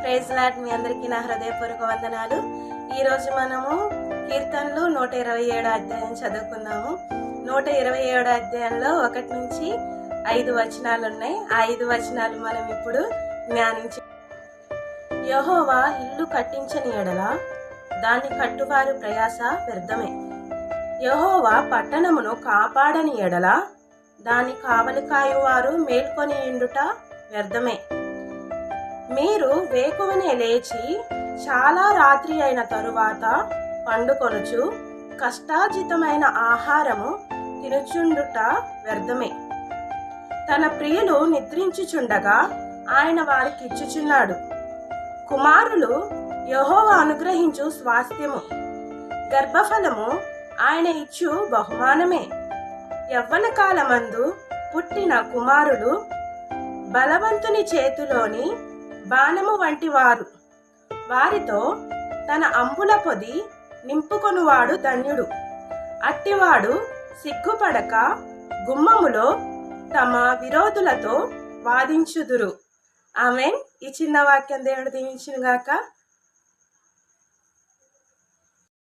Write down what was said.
Praise lord. మీ అందరికీ నా హృదయపూర్వక వందనాలు. ఈరోజు మనము కీర్తనలు 127 అధ్యాయం చదువుకుందాము. 127 అధ్యాయంలో 1 నుంచి 5 వచనాలు ఉన్నాయి. ఆ 5 వచనాలు మనం ఇప్పుడు ధ్యానించి. యెహోవా ఇల్లు కట్టించని ఎడల దాన్ని కట్టువారు ప్రయాస వ్యర్థమే. యెహోవా పట్టణమును కాపాడని ఎడల దాని కావలి కాయువారు మేల్కొని ఉండుట వ్యర్థమే. మీరు వేకువనే లేచి చాలా రాత్రి అయిన తరువాత పండుకొనుచు కష్టార్జితమైన ఆహారము తినుచుండుట వ్యర్థమే. తన ప్రియులు నిద్రించుచుండగా ఆయన వారికి ఇచ్చుచున్నాడు. కుమారులు యెహోవా అనుగ్రహించు స్వాస్థ్యము, గర్భఫలము ఆయన ఇచ్చు బహుమానమే. యవ్వన కాలమందు పుట్టిన కుమారులు బలవంతుని చేతిలోని బాణము వంటి వారు. వారితో తన అంబుల పొది నింపుకొనువాడు ధన్యుడు. అట్టివాడు సిగ్గుపడక గుమ్మములో తమ విరోధులతో వాదించుదురు. ఆమేన్. ఈ చిన్న వాక్యం దేవుడు దీవించును గాక.